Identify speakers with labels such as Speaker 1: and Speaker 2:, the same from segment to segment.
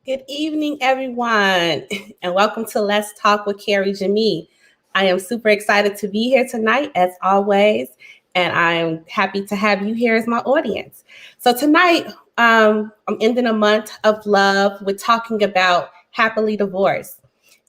Speaker 1: Good evening, everyone, and welcome to Let's Talk with Carrie Jemii. I am super excited to be here tonight, as always, and I'm happy to have you here as my audience. So tonight, I'm ending a month of love with talking about happily divorced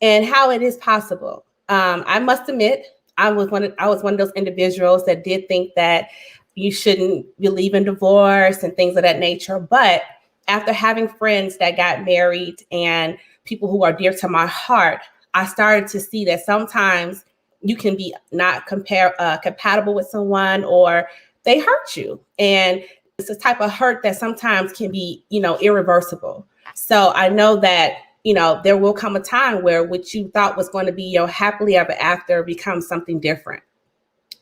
Speaker 1: and how it is possible. I must admit, I was one of those individuals that did think that you shouldn't believe in divorce and things of that nature, but after having friends that got married and people who are dear to my heart, I started to see that sometimes you can be not compatible with someone, or they hurt you. And it's a type of hurt that sometimes can be, irreversible. So I know that, there will come a time where what you thought was going to be your happily ever after becomes something different.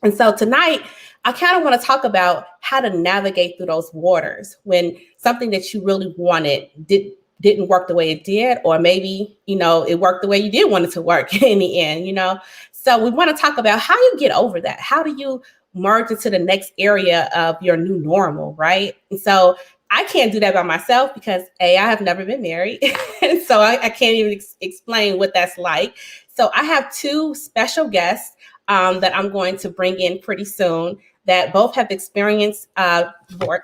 Speaker 1: And so tonight, I kind of want to talk about how to navigate through those waters when something that you really wanted didn't work the way it did, or maybe, it worked the way you did want it to work in the end, So we want to talk about how you get over that. How do you merge into the next area of your new normal, right? And so I can't do that by myself because I have never been married. And so I can't even explain what that's like. So I have two special guests that I'm going to bring in pretty soon that both have experienced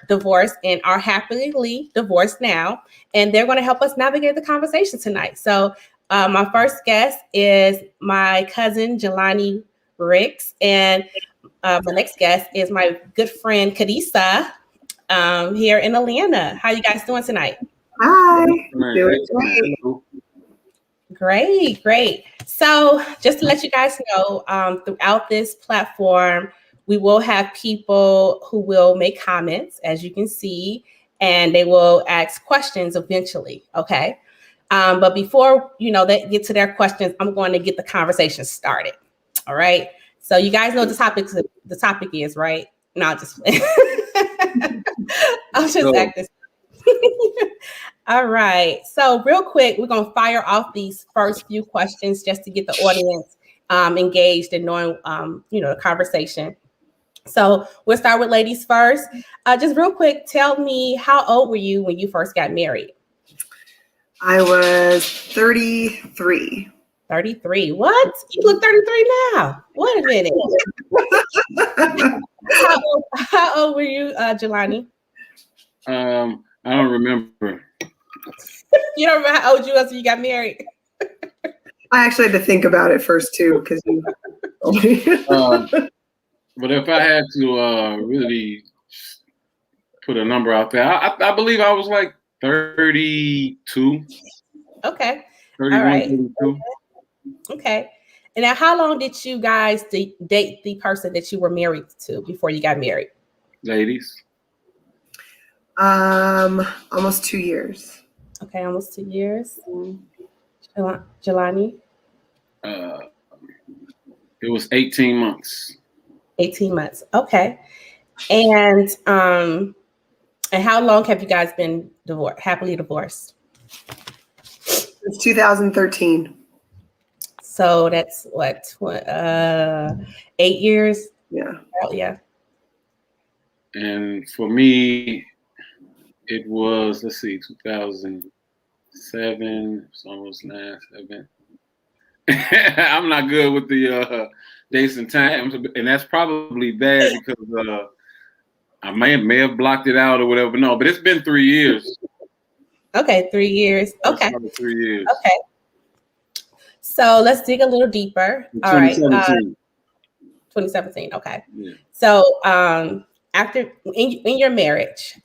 Speaker 1: divorce and are happily divorced now. And they're going to help us navigate the conversation tonight. So my first guest is my cousin, Jelanie R. And my next guest is my good friend, Carissa, here in Atlanta. How you guys doing tonight?
Speaker 2: Hi. Doing great.
Speaker 1: Great. So just to let you guys know, throughout this platform, we will have people who will make comments, as you can see, and they will ask questions eventually, okay? But before, they get to their questions, I'm going to get the conversation started, all right? So you guys know what the topic is, right? No, I'll just act this. All right. So real quick, we're going to fire off these first few questions just to get the audience engaged and knowing, the conversation. So we'll start with ladies first. Just real quick, tell me, how old were you when you first got married?
Speaker 2: I was 33.
Speaker 1: 33. What? You look 33 now. Wait a minute. How old were you, Jelanie?
Speaker 3: I don't remember.
Speaker 1: You don't remember how old you was when you got married?
Speaker 2: I actually had to think about it first too, because
Speaker 3: but if I had to really put a number out there, I believe I was like 32.
Speaker 1: Okay.
Speaker 3: 31,
Speaker 1: all right.
Speaker 3: 32.
Speaker 1: Okay. And now, how long did you guys date the person that you were married to before you got married?
Speaker 3: Ladies.
Speaker 2: Almost 2 years.
Speaker 1: Okay, almost 2 years. Jelanie?
Speaker 3: It was 18 months.
Speaker 1: 18 months. Okay. And how long have you guys been happily divorced?
Speaker 2: It's 2013.
Speaker 1: So that's what 8 years?
Speaker 2: Yeah.
Speaker 1: Yeah.
Speaker 3: And for me, it was, 2007. It's almost 9, 7. I'm not good with the dates and times, and that's probably bad because I may have blocked it out or whatever. No, but it's been 3 years.
Speaker 1: Okay, 3 years. Okay.
Speaker 3: 3 years.
Speaker 1: Okay. So let's dig a little deeper. All right. 2017. Okay.
Speaker 3: Yeah.
Speaker 1: So after in your marriage,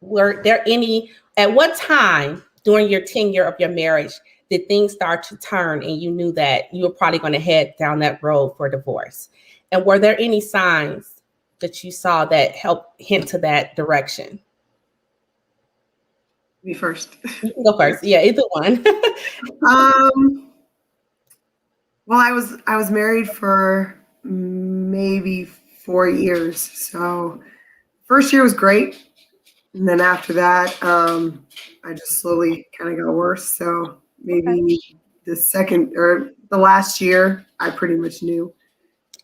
Speaker 1: were there any, at what time during your tenure of your marriage did things start to turn and you knew that you were probably going to head down that road for divorce? And were there any signs that you saw that helped hint to that direction?
Speaker 2: Me first.
Speaker 1: You can go first. Yeah, either one.
Speaker 2: Well, I was married for maybe 4 years. So first year was great. And then after that, I just slowly kind of got worse. So maybe the second or the last year, I pretty much knew.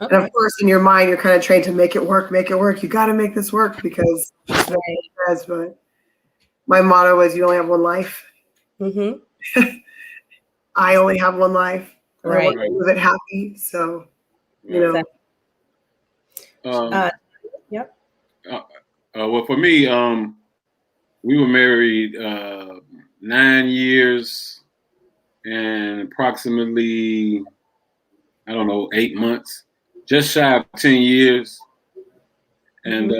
Speaker 2: Okay. And of course, in your mind, you're kind of trained to make it work. You got to make this work because that's what it says. But my motto is you only have one life.
Speaker 1: Mm-hmm.
Speaker 2: I only have one life. And I want
Speaker 1: Right.
Speaker 2: to live it happy. So, you know.
Speaker 1: Yep.
Speaker 3: Well, for me, we were married 9 years and approximately, I don't know, 8 months, just shy of 10 years. And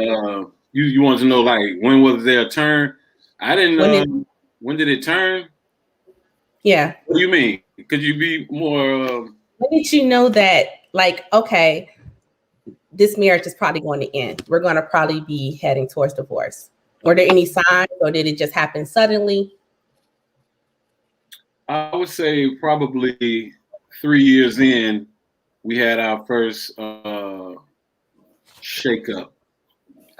Speaker 3: you wanted to know, like, when was there a turn? I didn't. When did it turn?
Speaker 1: Yeah.
Speaker 3: What do you mean? Could you be more?
Speaker 1: When did you know that, like, okay, this marriage is probably going to end? We're going to probably be heading towards divorce. Were there any signs, or did it just happen suddenly?
Speaker 3: I would say probably 3 years in, we had our first shake-up.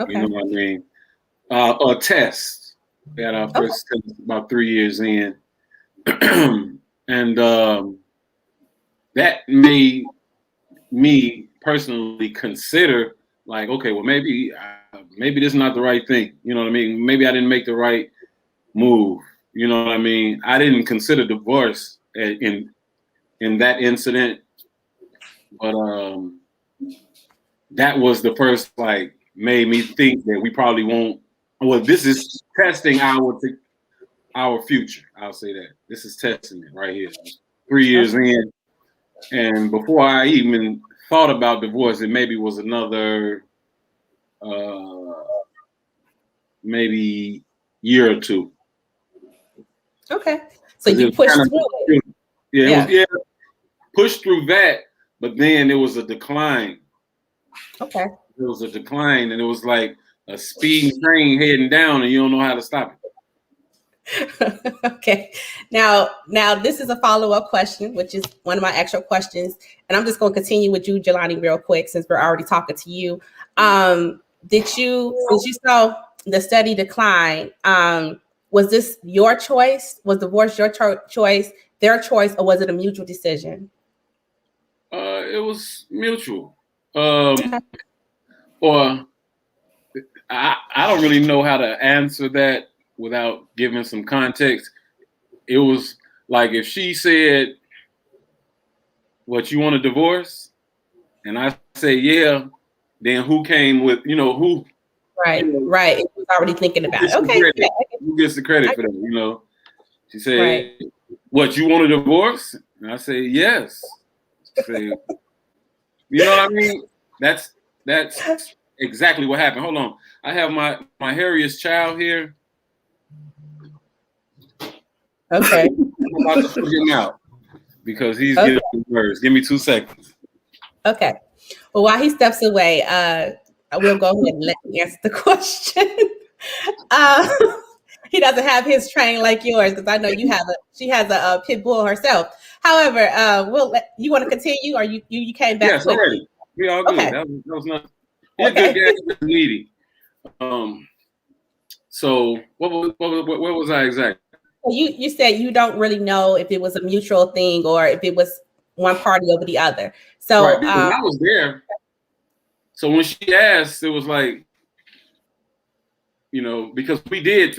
Speaker 1: Okay.
Speaker 3: You know what I mean? A test. We had our first test about 3 years in. And that made me personally consider, like, okay, well, maybe this is not the right thing. You know what I mean? Maybe I didn't make the right move. You know what I mean? I didn't consider divorce in that incident, but that was the first, like, made me think that we probably won't. Well, this is testing our future. I'll say that. This is testing it right here. 3 years in, and before I even thought about divorce, it maybe was another maybe year or two.
Speaker 1: Okay. So you pushed through it.
Speaker 3: Yeah, pushed through that, but then there was a decline.
Speaker 1: Okay.
Speaker 3: There was a decline, and it was like a speeding train heading down, and you don't know how to stop
Speaker 1: it. Okay. Now this is a follow-up question, which is one of my extra questions, and I'm just going to continue with you, Jelanie, real quick, since we're already talking to you. Did you saw the steady decline? Was this your choice? Was divorce your choice, their choice, or was it a mutual decision?
Speaker 3: It was mutual. Or I don't really know how to answer that without giving some context. It was like if she said, "What, you want a divorce?" and I say, "Yeah," then who came with, who?
Speaker 1: Right, right. It was already thinking about it. Okay.
Speaker 3: Who gets the credit for that? She said, "What, you want a divorce?" And I say, "Yes." She said, you know what I mean? That's exactly what happened. Hold on. I have my hairiest child here.
Speaker 1: Okay.
Speaker 3: I'm about to put him out because he's getting words. Give me 2 seconds.
Speaker 1: Okay. Well, while he steps away, I will go ahead and let me answer the question. He doesn't have his training like yours, because I know she has a pit bull herself. However, you want to continue, or you came back?
Speaker 3: Yes, already. We all good.
Speaker 1: Okay.
Speaker 3: That was not. He's a good guy. He's needy. So what was I exactly?
Speaker 1: You said you don't really know if it was a mutual thing or if it was one party over the other. So
Speaker 3: right, I was there. So when she asked, it was like, because we did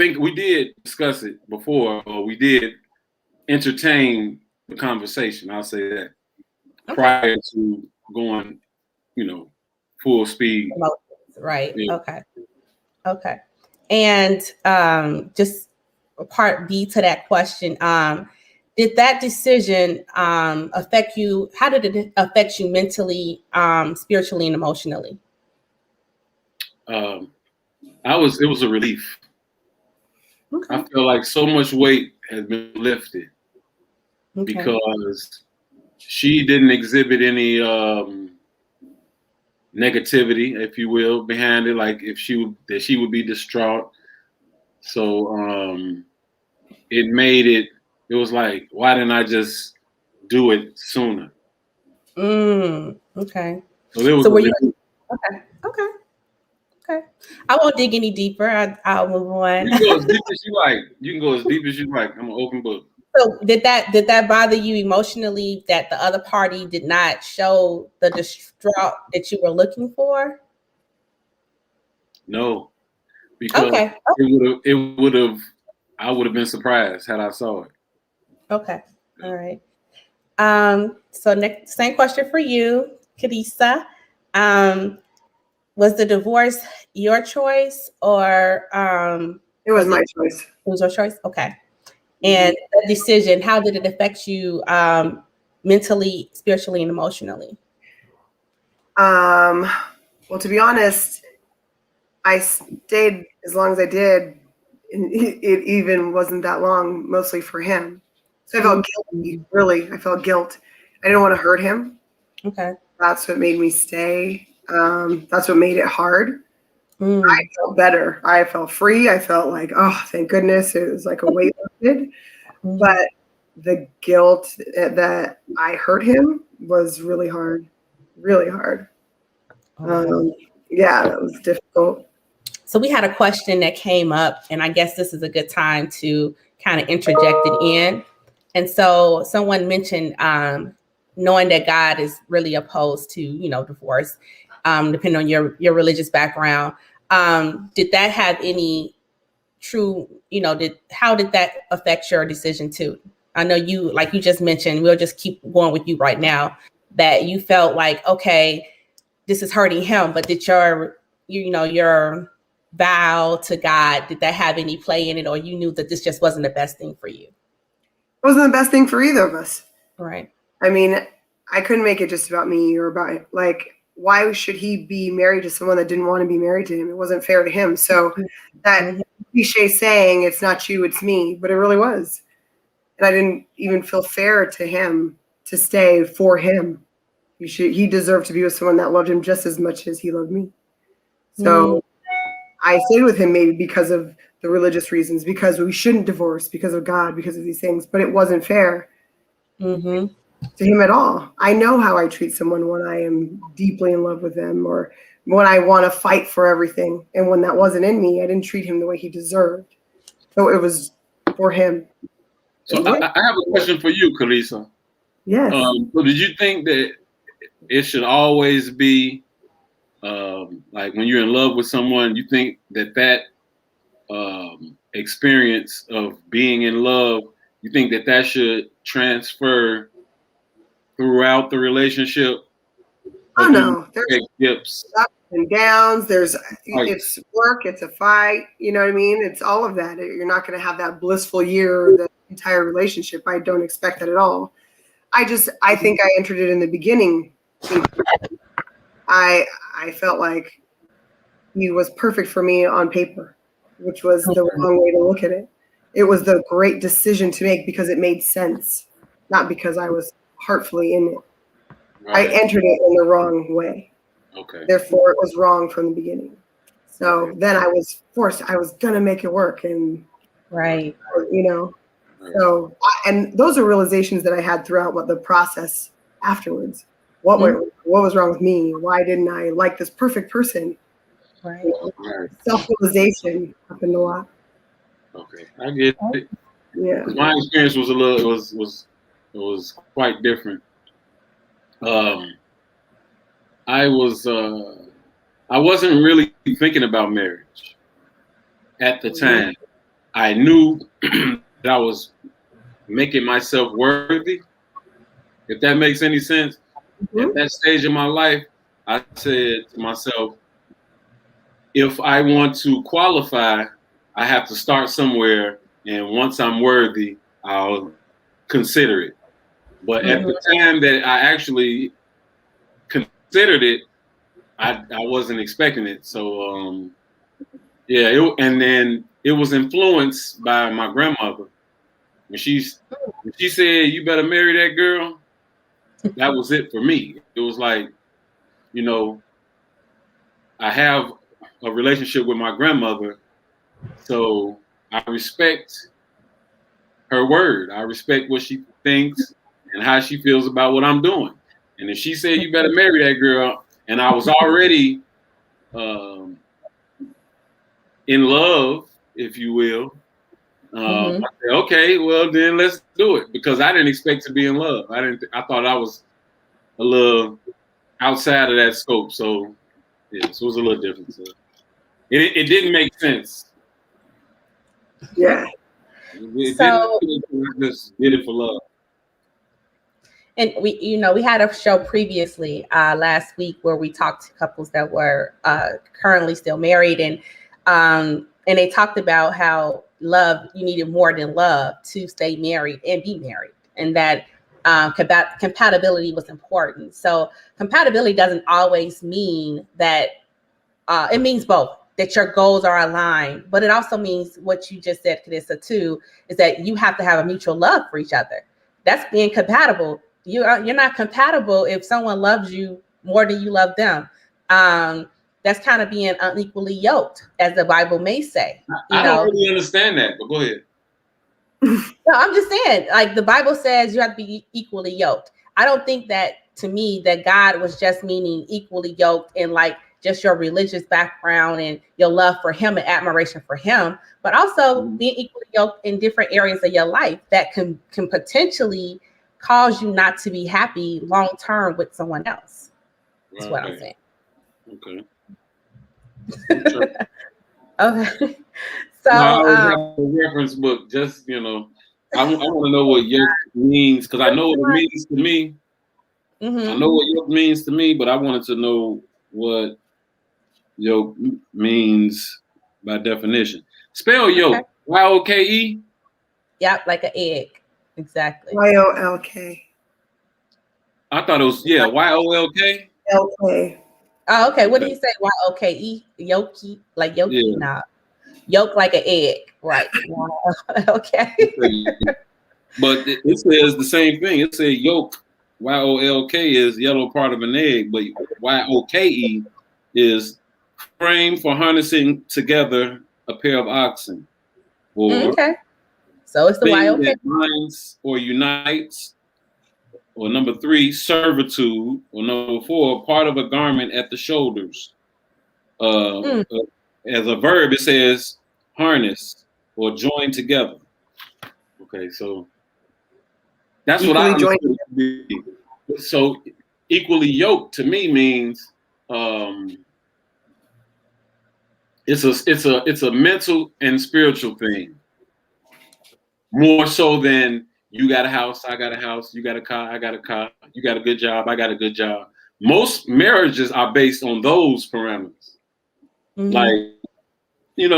Speaker 3: discuss it before, or we did entertain the conversation. I'll say that prior to going, full speed.
Speaker 1: Right. Yeah. Okay. And just part B to that question, did that decision affect you? How did it affect you mentally, spiritually, and emotionally?
Speaker 3: It was a relief. Okay. I feel like so much weight has been lifted because she didn't exhibit any negativity, if you will, behind it. Like she would be distraught. So it made it. It was like, why didn't I just do it sooner?
Speaker 1: Okay.
Speaker 3: So were you?
Speaker 1: Okay. I won't dig any deeper. I'll move on.
Speaker 3: You can go as deep as you like. You can go as deep as you like. I'm an open book.
Speaker 1: So did that bother you emotionally, that the other party did not show the distraught that you were looking for?
Speaker 3: No, because it would have I would have been surprised had I saw it.
Speaker 1: Okay. All right. So next, same question for you, Carissa. Was the divorce your choice or
Speaker 2: It was my choice.
Speaker 1: It was your choice? Okay. And the decision, how did it affect you mentally, spiritually, and emotionally?
Speaker 2: Well, to be honest, I stayed as long as I did, and it even wasn't that long, mostly for him. So I felt guilty, really. I felt guilt. I didn't want to hurt him.
Speaker 1: Okay.
Speaker 2: That's what made me stay. That's what made it hard. I felt better. I felt free. I felt like, oh, thank goodness. It was like a weight lifted. But the guilt that I hurt him was really hard. Really hard. Yeah, that was difficult.
Speaker 1: So we had a question that came up, and I guess this is a good time to kind of interject it in. And so someone mentioned knowing that God is really opposed to, divorce, depending on your religious background. Did that have any true, how did that affect your decision too? I know you, like you just mentioned, we'll just keep going with you right now, that you felt like, okay, this is hurting him, but did your vow to God, did that have any play in it, or you knew that this just wasn't the best thing for you?
Speaker 2: It wasn't the best thing for either of us.
Speaker 1: Right.
Speaker 2: I mean, I couldn't make it just about me or about, like, why should he be married to someone that didn't want to be married to him? It wasn't fair to him. So that cliche saying, it's not you, it's me, but it really was. And I didn't even feel fair to him to stay for him. He deserved to be with someone that loved him just as much as he loved me. So I stayed with him maybe because of the religious reasons, because we shouldn't divorce, because of God, because of these things, but it wasn't fair to him at all. I know how I treat someone when I am deeply in love with them, or when I want to fight for everything. And when that wasn't in me, I didn't treat him the way he deserved. So it was for him.
Speaker 3: So I have a question for you, Carissa.
Speaker 2: Yes.
Speaker 3: So did you think that it should always be like when you're in love with someone, you think that experience of being in love, you think that should transfer throughout the relationship?
Speaker 2: Oh no, there's
Speaker 3: dips,
Speaker 2: ups and downs. It's work, it's a fight. You know what I mean? It's all of that. You're not going to have that blissful year, the entire relationship. I don't expect that at all. I think I entered it in the beginning. I felt like he was perfect for me on paper, which was the wrong way to look at it. It was the great decision to make because it made sense, not because I was heartfully in it. Right. I entered it in the wrong way.
Speaker 3: Okay.
Speaker 2: Therefore, it was wrong from the beginning. So then I was forced. I was gonna make it work, and
Speaker 1: right.
Speaker 2: So, and those are realizations that I had throughout the process afterwards. What was wrong with me? Why didn't I like this perfect person?
Speaker 1: Right.
Speaker 2: Self-realization happened a lot.
Speaker 3: Okay, I get it.
Speaker 2: Yeah.
Speaker 3: My experience was it was quite different. I wasn't really thinking about marriage at the time. I knew that I was making myself worthy, if that makes any sense. At that stage of my life, I said to myself, if I want to qualify, I have to start somewhere, and once I'm worthy, I'll consider it. But at the time that I actually considered it, I wasn't expecting it. So and then it was influenced by my grandmother. When she said, "You better marry that girl," that was it for me. It was like, I have a relationship with my grandmother, so I respect her word. I respect what she thinks and how she feels about what I'm doing. And if she said, "You better marry that girl," and I was already in love, if you will, I said, okay, well then let's do it, because I didn't expect to be in love. I thought I was a little outside of that scope. So yeah, so it was a little different. So it didn't make sense.
Speaker 2: Yeah.
Speaker 3: It didn't
Speaker 1: So,
Speaker 3: just did it for love.
Speaker 1: and we had a show previously last week where we talked to couples that were currently still married, and they talked about how you needed more than love to stay married and be married, and that compatibility was important. So compatibility doesn't always mean that it means both, that your goals are aligned, but it also means what you just said, Carissa, too, is that you have to have a mutual love for each other. That's being compatible. You're not compatible if someone loves you more than you love them. That's kind of being unequally yoked, as the Bible may say.
Speaker 3: I don't really understand that, but go ahead.
Speaker 1: No, I'm just saying, like the Bible says, you have to be equally yoked. I don't think that, to me, that God was just meaning equally yoked in like just your religious background and your love for him and admiration for him, but also being equally yoked in different areas of your life that can potentially cause you not to be happy long term with someone else. That's what I'm saying.
Speaker 3: Okay.
Speaker 1: Okay. So
Speaker 3: no, I have a reference book. Just I want to know what yoke means, because I know what it means to me.
Speaker 1: Mm-hmm.
Speaker 3: I know what yoke means to me, but I wanted to know what yoke means by definition. Spell yoke.
Speaker 1: Okay.
Speaker 3: Y-O-K-E?
Speaker 1: Yep, like an egg. Exactly.
Speaker 2: Y-O-L-K.
Speaker 3: I thought it was, Y-O-L-K?
Speaker 2: L-K.
Speaker 1: Oh, okay. What do you say? Y-O-K-E? Yoki? Like yoki?
Speaker 3: Yeah.
Speaker 1: Nah. Yolk like an egg. Right. Okay.
Speaker 3: But it says the same thing. It says yolk. Y-O-L-K is yellow part of an egg, but Y-O-K-E is frame for harnessing together a pair of oxen. Or
Speaker 1: okay. So it's the
Speaker 3: thing
Speaker 1: Y-O-K.
Speaker 3: that binds or unites. Or number 3, servitude. Or number 4, part of a garment at the shoulders. As a verb, it says harness or join together. Okay, so that's
Speaker 2: Equally
Speaker 3: what I
Speaker 2: joined.
Speaker 3: understood. So equally yoked to me means it's a mental and spiritual thing, more so than you got a house, I got a house, you got a car, I got a car, you got a good job, I got a good job. Most marriages are based on those parameters.
Speaker 1: Mm-hmm.
Speaker 3: Like, you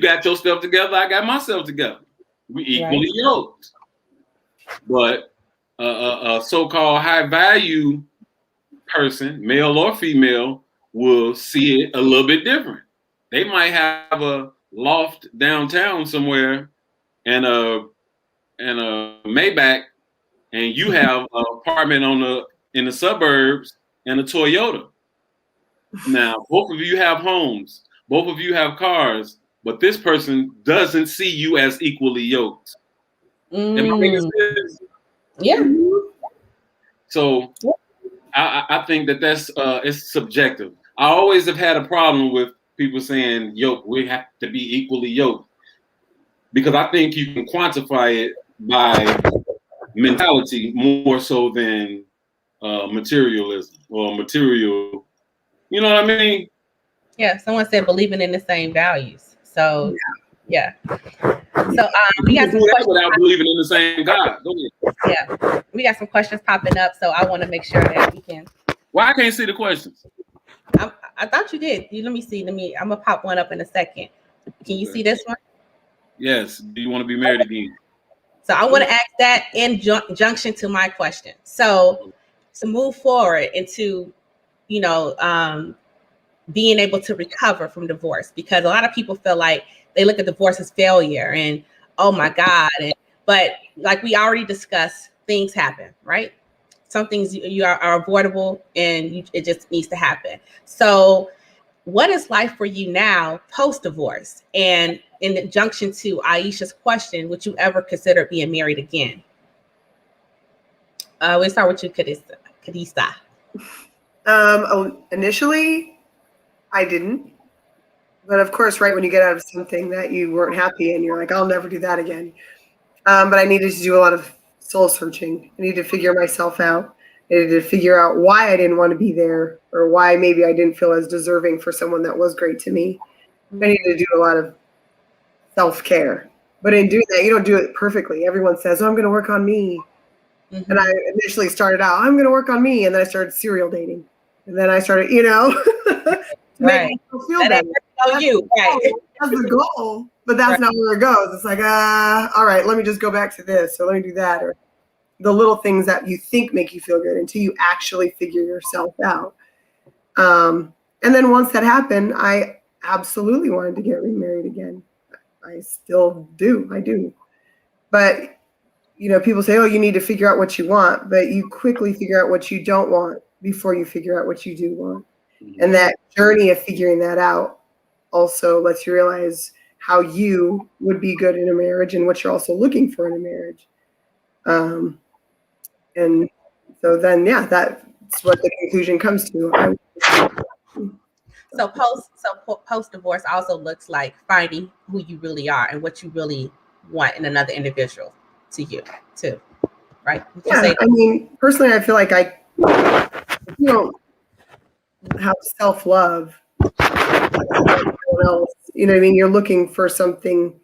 Speaker 3: got your stuff together, I got myself together. We equally yoked. But a so-called high-value person, male or female, will see it a little bit different. They might have a loft downtown somewhere and a Maybach, and you have an apartment in the suburbs and a Toyota. Now, both of you have homes, both of you have cars, but this person doesn't see you as equally yoked. Am I making sense?
Speaker 1: Yeah.
Speaker 3: So I think that's it's subjective. I always have had a problem with people saying yoke. We have to be equally yoked, because I think you can quantify it by mentality more so than materialism or material. You know what I mean?
Speaker 1: Yeah. Someone said believing in the same values. So yeah. So we got some questions
Speaker 3: without believing in the same God. Go ahead.
Speaker 1: Yeah, we got some questions popping up, so I want to make sure that we can.
Speaker 3: Why I can't see the questions?
Speaker 1: I thought you did. Let me see. I'm gonna pop one up in a second. Can you see this one?
Speaker 3: Yes. Do you want to be married again?
Speaker 1: So I want to ask that in junction to my question. So to move forward into, being able to recover from divorce, because a lot of people feel like they look at divorce as failure and, oh my God. But like we already discussed, things happen, right? Some things you are avoidable, and it just needs to happen. So what is life for you now post-divorce? And in junction to Aisha's question, would you ever consider being married again? We'll start with you, Carissa.
Speaker 2: Initially, I didn't. But of course, right when you get out of something that you weren't happy in, you're like, I'll never do that again. But I needed to do a lot of soul searching. I needed to figure myself out. I needed to figure out why I didn't want to be there, or why maybe I didn't feel as deserving for someone that was great to me. I needed to do a lot of self-care. But in doing that, you don't do it perfectly. Everyone says, "Oh, I'm going to work on me."
Speaker 1: Mm-hmm.
Speaker 2: And I initially started out, "I'm going to work on me." And then I started serial dating. And then I started, to make myself feel better.
Speaker 1: That's you, right?
Speaker 2: That's the goal, but that's not where it goes. It's like, all right, let me just go back to this, or let me do that, or the little things that you think make you feel good until you actually figure yourself out. And then once that happened, I absolutely wanted to get remarried again. I still do. I do. But, people say, oh, you need to figure out what you want, but you quickly figure out what you don't want before you figure out what you do want. And that journey of figuring that out also lets you realize how you would be good in a marriage and what you're also looking for in a marriage. And so then, that's what the conclusion comes to.
Speaker 1: So post divorce also looks like finding who you really are and what you really want in another individual to you too, right?
Speaker 2: I mean, personally, I feel like if you don't have self-love, else, you know what I mean? You're looking for something,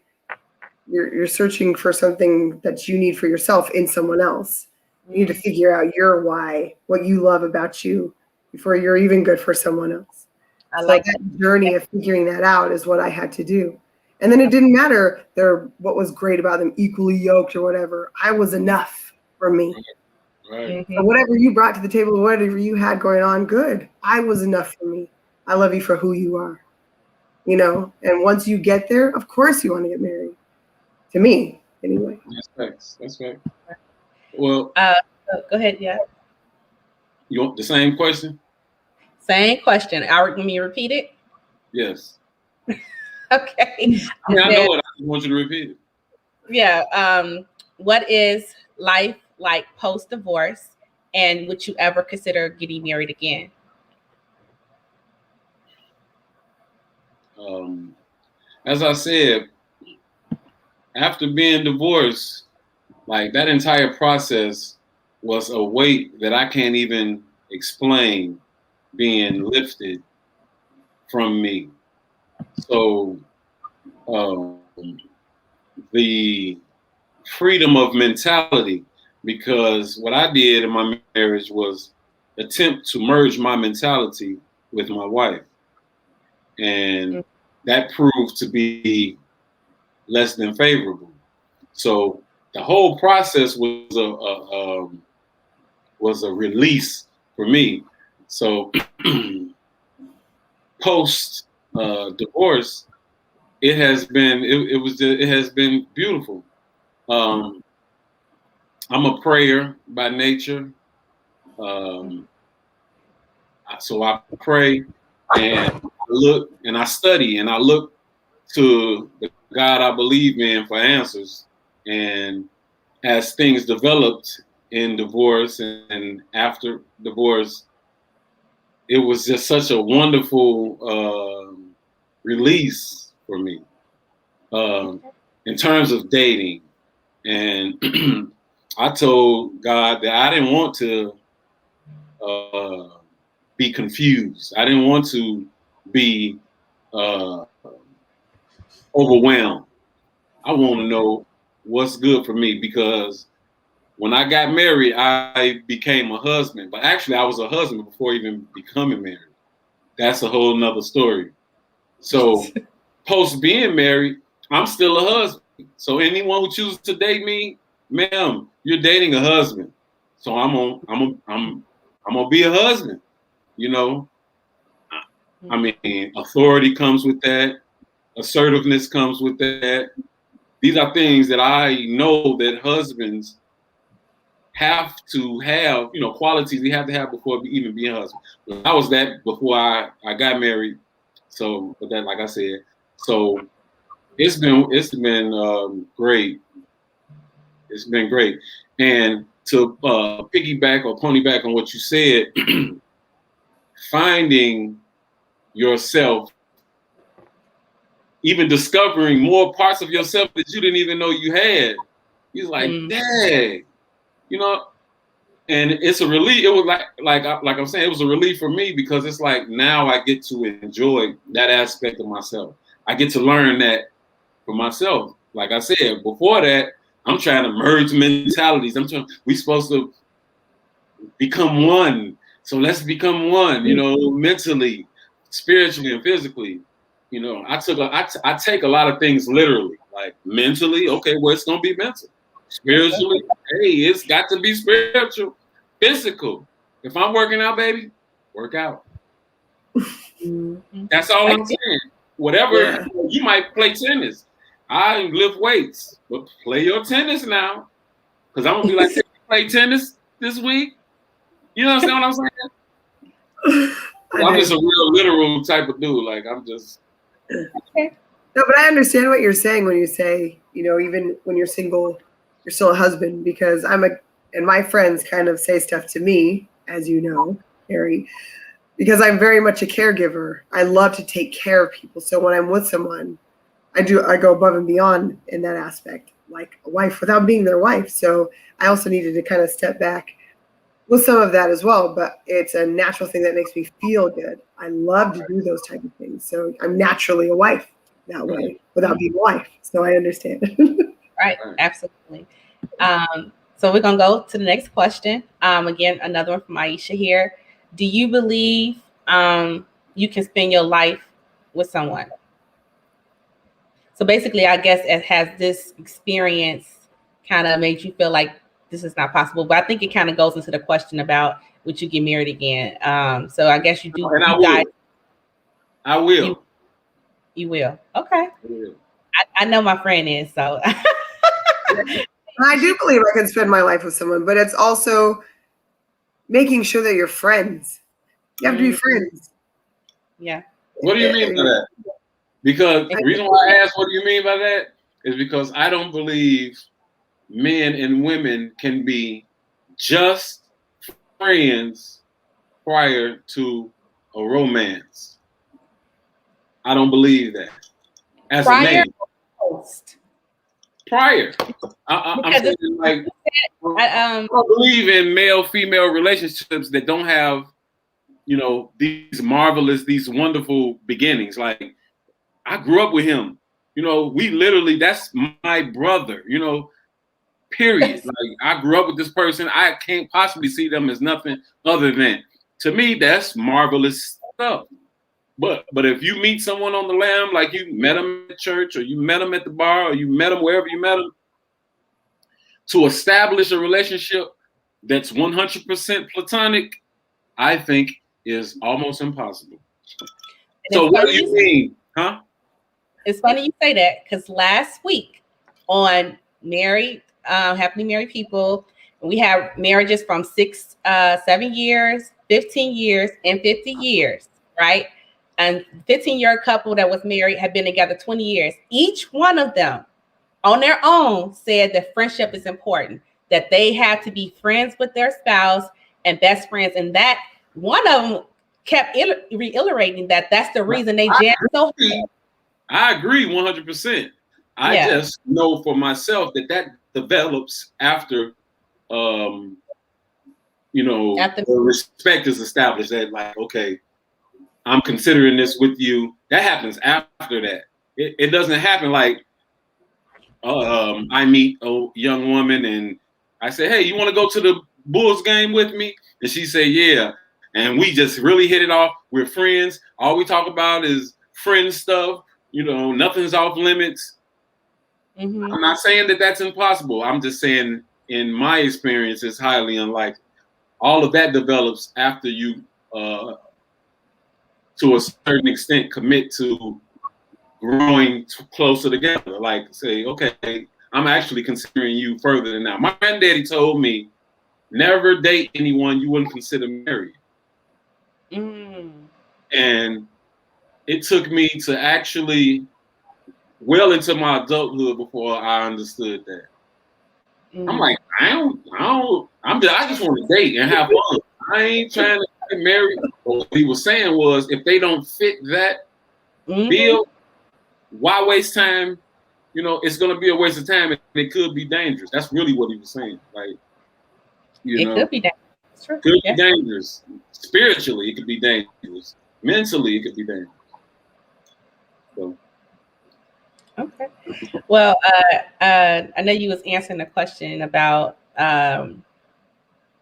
Speaker 2: you're searching for something that you need for yourself in someone else. You need to figure out your why, what you love about you before you're even good for someone else. So that journey of figuring that out is what I had to do. And then it didn't matter what was great about them, equally yoked or whatever. I was enough for me.
Speaker 3: Right.
Speaker 2: So whatever you brought to the table, whatever you had going on, good. I was enough for me. I love you for who you are. And once you get there, of course you want to get married. To me, anyway.
Speaker 3: That's right. Well,
Speaker 1: go ahead. Yeah.
Speaker 3: You want the same question?
Speaker 1: Same question. Let me repeat it.
Speaker 3: Yes.
Speaker 1: Okay.
Speaker 3: I know it. I just want you to repeat it.
Speaker 1: Yeah. What is life like post-divorce, and would you ever consider getting married again?
Speaker 3: As I said, after being divorced, like that entire process was a weight that I can't even explain being lifted from me. So the freedom of mentality, because what I did in my marriage was attempt to merge my mentality with my wife. And that proved to be less than favorable. So the whole process was a release for me. So post divorce, it has been beautiful. I'm a prayer by nature, so I pray and I look and I study and I look to the God I believe in for answers. And as things developed in divorce and after divorce, it was just such a wonderful release for me in terms of dating. And I told God that I didn't want to be confused. I didn't want to be overwhelmed. I want to know what's good for me, because when I got married, I became a husband. But actually, I was a husband before even becoming married. That's a whole nother story. So post being married, I'm still a husband. So anyone who chooses to date me, ma'am, you're dating a husband. So I'm gonna be a husband. I mean, authority comes with that. Assertiveness comes with that. These are things that I know that husbands have to have, qualities they have to have before even being a husband. I was that before I got married. So, but that, like I said, so it's been great. It's been great. And to piggyback or ponyback on what you said, finding yourself, even discovering more parts of yourself that you didn't even know you had. He's like, dang, and it's a relief. It was like I'm saying, it was a relief for me, because it's like now I get to enjoy that aspect of myself. I get to learn that for myself. Like I said, before that, I'm trying to merge mentalities. We supposed to become one. So let's become one, mentally, spiritually, and physically. I take a lot of things literally, like mentally. Okay, well, it's gonna be mental. Spiritually, hey, it's got to be spiritual. Physical. If I'm working out, baby, work out. That's all I'm saying. Whatever, you might play tennis. I lift weights, but play your tennis now. Because I'm gonna be like, play tennis this week. You understand what I'm saying? I'm just a real literal type of dude. Like, I'm just.
Speaker 2: Okay. No, but I understand what you're saying when you say, even when you're single, you're still a husband, because and my friends kind of say stuff to me, as you know, Carrie, because I'm very much a caregiver. I love to take care of people. So when I'm with someone, I go above and beyond in that aspect, like a wife without being their wife. So I also needed to kind of step back with some of that as well, but it's a natural thing that makes me feel good. I love to do those type of things. So I'm naturally a wife that way without being a wife. So I understand.
Speaker 1: Right. Absolutely. So we're going to go to the next question. Again, another one from Aisha here. Do you believe you can spend your life with someone? So basically, I guess it has this experience kind of made you feel like this is not possible. But I think it kind of goes into the question about would you get married again? So I guess you do.
Speaker 3: And I will.
Speaker 1: You will. Okay. I know my friend is, so.
Speaker 2: I do believe I can spend my life with someone, but it's also making sure that you're friends. You have to be friends.
Speaker 1: Yeah.
Speaker 3: What do you mean by that? Because the reason why I ask what do you mean by that is because I don't believe men and women can be just friends prior to a romance. I don't believe that. As a man. Prior. I'm saying, like, I don't believe in male-female relationships that don't have, these marvelous, these wonderful beginnings. Like, I grew up with him. That's my brother, period. Like, I grew up with this person. I can't possibly see them as nothing other than, to me, that's marvelous stuff. But if you meet someone on the lam, like you met them at church or you met them at the bar or you met them wherever you met them, to establish a relationship that's 100% platonic, I think is almost impossible. So what do you mean? Huh?
Speaker 1: It's funny you say that because last week on Happily Married People, we have marriages from 7 years, 15 years, and 50 years, right? And 15-year couple that was married had been together 20 years. Each one of them on their own said that friendship is important, that they have to be friends with their spouse and best friends. And that one of them kept reiterating that's the reason they jammed so hard.
Speaker 3: I agree 100%. I just know for myself that develops after, the respect is established. That like, okay, I'm considering this with you. That happens after that. It doesn't happen like I meet a young woman and I say, hey, you want to go to the Bulls game with me? And she say, yeah. And we just really hit it off. We're friends. All we talk about is friend stuff. Nothing's off limits. Mm-hmm. I'm not saying that that's impossible. I'm just saying in my experience, it's highly unlikely. All of that develops after you, to a certain extent, commit to growing closer together. Like say, okay, I'm actually considering you further than now. My granddaddy told me, never date anyone you wouldn't consider married. And it took me to actually well into my adulthood before I understood that. I'm like, I just want to date and have fun. I ain't trying to get married. What he was saying was, if they don't fit that bill, why waste time? It's going to be a waste of time, and it could be dangerous. That's really what he was saying. Like,
Speaker 1: it could be dangerous.
Speaker 3: Could be dangerous. Spiritually, it could be dangerous. Mentally, it could be dangerous. So.
Speaker 1: Okay. Well, I know you was answering the question about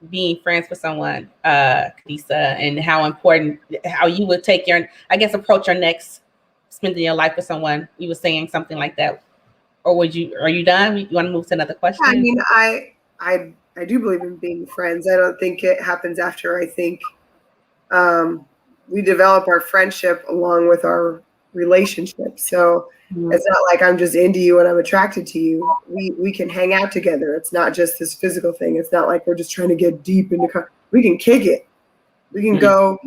Speaker 1: being friends with someone, Carissa, and how important, how you would take your, I guess, approach your next spending your life with someone. You were saying something like that, or are you done? You want to move to another question?
Speaker 2: I mean, I do believe in being friends. I don't think it happens after. I think we develop our friendship along with our relationship. So it's not like I'm just into you and I'm attracted to you. We can hang out together. It's not just this physical thing. It's not like we're just trying to get deep into. We can kick it. We can go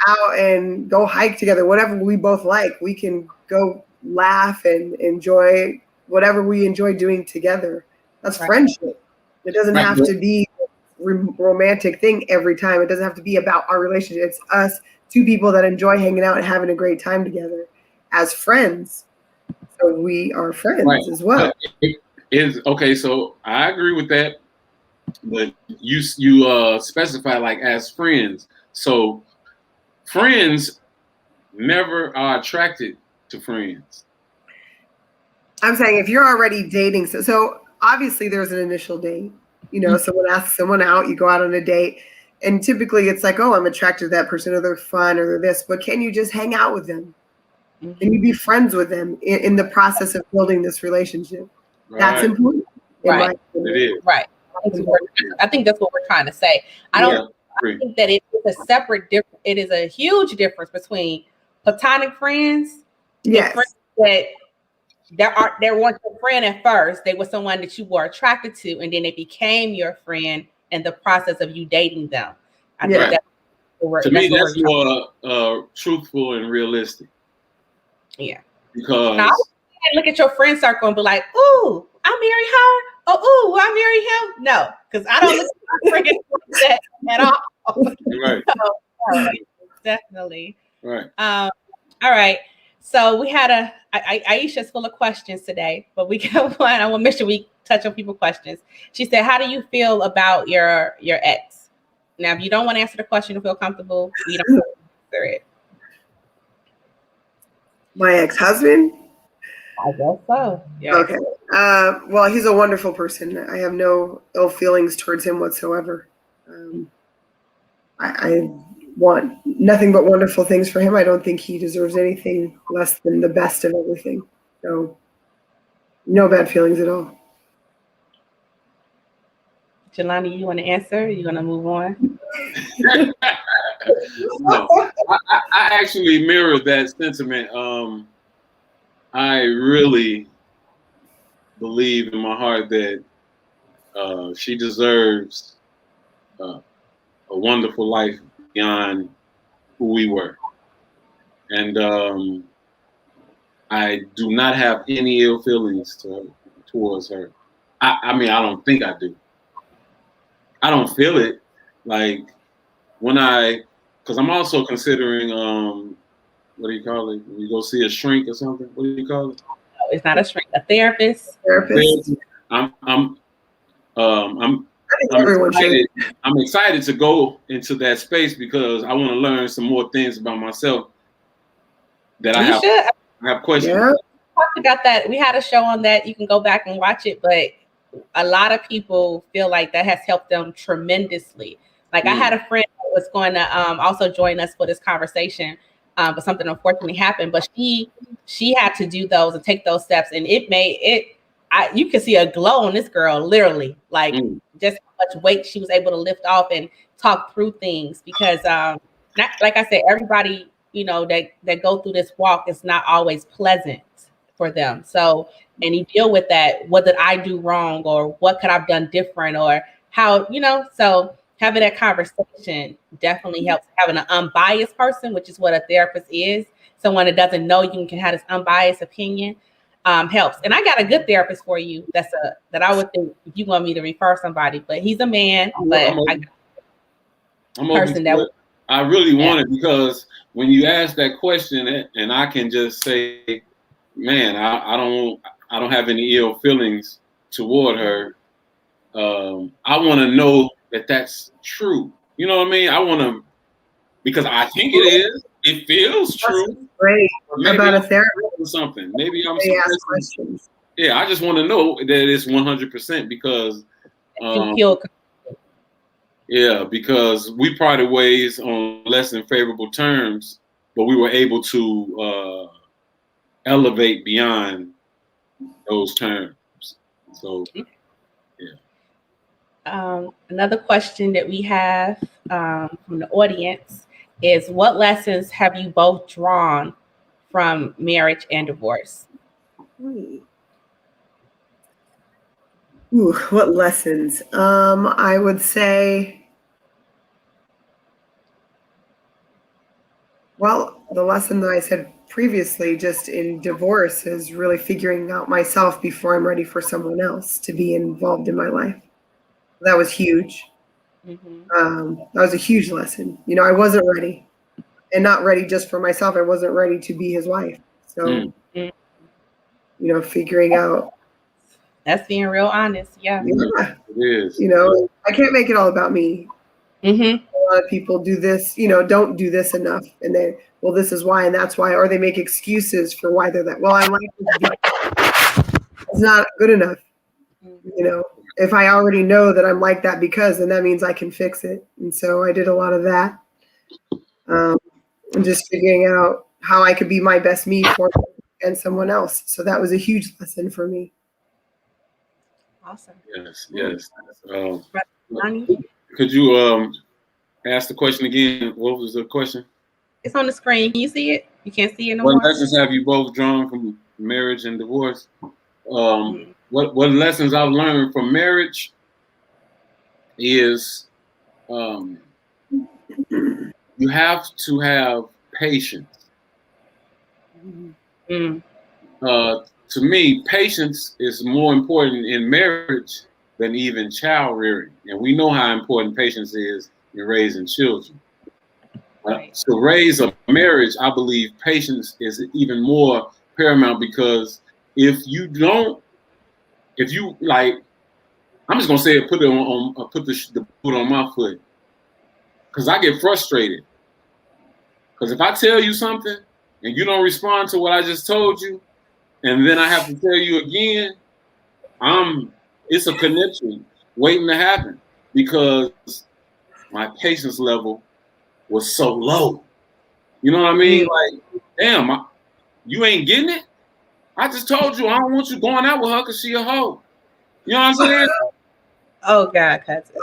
Speaker 2: out and go hike together. Whatever we both like, we can go laugh and enjoy whatever we enjoy doing together. That's friendship. It doesn't have to be a romantic thing every time. It doesn't have to be about our relationship. It's us, two people that enjoy hanging out and having a great time together as friends. So we are friends as well.
Speaker 3: Okay, so I agree with that. But you specify like as friends. So friends never are attracted to friends.
Speaker 2: I'm saying if you're already dating, so obviously there's an initial date. You know, someone asks someone out, you go out on a date, and typically it's like, oh, I'm attracted to that person, or they're fun, or they're this. But can you just hang out with them? Can you be friends with them in the process of building this relationship?
Speaker 3: Right.
Speaker 2: That's important.
Speaker 1: Right.
Speaker 3: It is.
Speaker 1: Right. I think that's what we're trying to say. I think that it is a separate difference. It is a huge difference between platonic friends.
Speaker 2: Yes.
Speaker 1: Friends that they weren't your friend at first. They were someone that you were attracted to, and then they became your friend in the process of you dating them. I think that's
Speaker 3: more truthful and realistic.
Speaker 1: Yeah.
Speaker 3: Because
Speaker 1: now, I look at your friend circle and be like, "Ooh, I marry her." Oh, ooh, I marry him. No, because I don't look at my friends like that at all.
Speaker 3: Right.
Speaker 1: So, definitely.
Speaker 3: Right.
Speaker 1: All right. So we had Aisha's full of questions today, but we got one. I want to make sure we touch on people's questions. She said, "How do you feel about your ex?" Now, if you don't want to answer the question or feel comfortable, you don't answer it.
Speaker 2: My ex-husband?
Speaker 1: I guess so. Yeah.
Speaker 2: Okay. Well, he's a wonderful person. I have no ill feelings towards him whatsoever. I want nothing but wonderful things for him. I don't think he deserves anything less than the best of everything. So, no bad feelings at all.
Speaker 3: Jelanie,
Speaker 1: you want to answer? You want to move on?
Speaker 3: No, I actually mirrored that sentiment. I really believe in my heart that she deserves a wonderful life beyond who we were. And I do not have any ill feelings towards her. I mean, I don't think I do. I don't feel it. Like because I'm also considering, what do you call it? When you go see a shrink or something? What do you call it?
Speaker 1: No, it's not a shrink. A therapist.
Speaker 3: I'm excited to go into that space because I want to learn some more things about myself that I have questions.
Speaker 2: Yeah.
Speaker 1: We talked about that. We had a show on that. You can go back and watch it, but a lot of people feel like that has helped them tremendously. Like I had a friend that was going to also join us for this conversation, but something unfortunately happened. But she had to do those and take those steps, and it made it. You can see a glow on this girl, literally, like just how much weight she was able to lift off and talk through things. Because, not like I said, everybody that go through this walk is not always pleasant for them. So, and you deal with that. What did I do wrong, or what could I've done different, or how So having that conversation definitely helps. Having an unbiased person, which is what a therapist is, someone that doesn't know you and can have this unbiased opinion. Helps. And I got a good therapist for you. That I would think if you want me to refer somebody, but he's a man. But
Speaker 3: I'm person that I really want it, because when you ask that question, and I can just say, man, I don't have any ill feelings toward her. I want to know that that's true. You know what I mean? I want to, because I think it is. It feels true.
Speaker 2: Great about a therapist
Speaker 3: for something. Maybe I'm
Speaker 2: They ask
Speaker 3: suppressing.
Speaker 2: questions.
Speaker 3: Yeah, I just want to know that it's 100% because, because we parted ways on less than favorable terms, but we were able to elevate beyond those terms. So, yeah.
Speaker 1: Another question that we have from the audience is, what lessons have you both drawn from marriage and divorce?
Speaker 2: Ooh, what lessons? I would say, well, the lesson that I said previously, just in divorce, is really figuring out myself before I'm ready for someone else to be involved in my life. That was huge. That was a huge lesson. You know, I wasn't ready, and not ready just for myself. I wasn't ready to be his wife. So, you know, figuring out.
Speaker 1: That's being real honest. Yeah.
Speaker 2: Yeah.
Speaker 3: It is.
Speaker 2: You know, I can't make it all about me.
Speaker 1: Mm-hmm.
Speaker 2: A lot of people do this, you know, don't do this enough. And then, well, this is why, and that's why, or they make excuses for why they're that. Well, I like this. It's not good enough. You know, if I already know that I'm like that because, then that means I can fix it. And so I did a lot of that. And just figuring out how I could be my best me for and someone else. So that was a huge lesson for me.
Speaker 1: Awesome.
Speaker 3: Yes.
Speaker 1: Jelanie?
Speaker 3: Could you ask the question again? What was the question?
Speaker 1: It's on the screen. Can you see it? You can't see it no more?
Speaker 3: What lessons have you both drawn from marriage and divorce? What lessons I've learned from marriage is you have to have patience. To me, patience is more important in marriage than even child rearing. And we know how important patience is in raising children. To raise a marriage, I believe patience is even more paramount, because if you like, I'm just gonna say it, put the boot on my foot, because I get frustrated. Because if I tell you something and you don't respond to what I just told you, and then I have to tell you again, it's a connection waiting to happen, because my patience level was so low. You know what I mean? Like, damn, you ain't getting it? I just told you I don't want you going out with her because she a hoe. You know what I'm saying?
Speaker 1: Oh, God, cousin.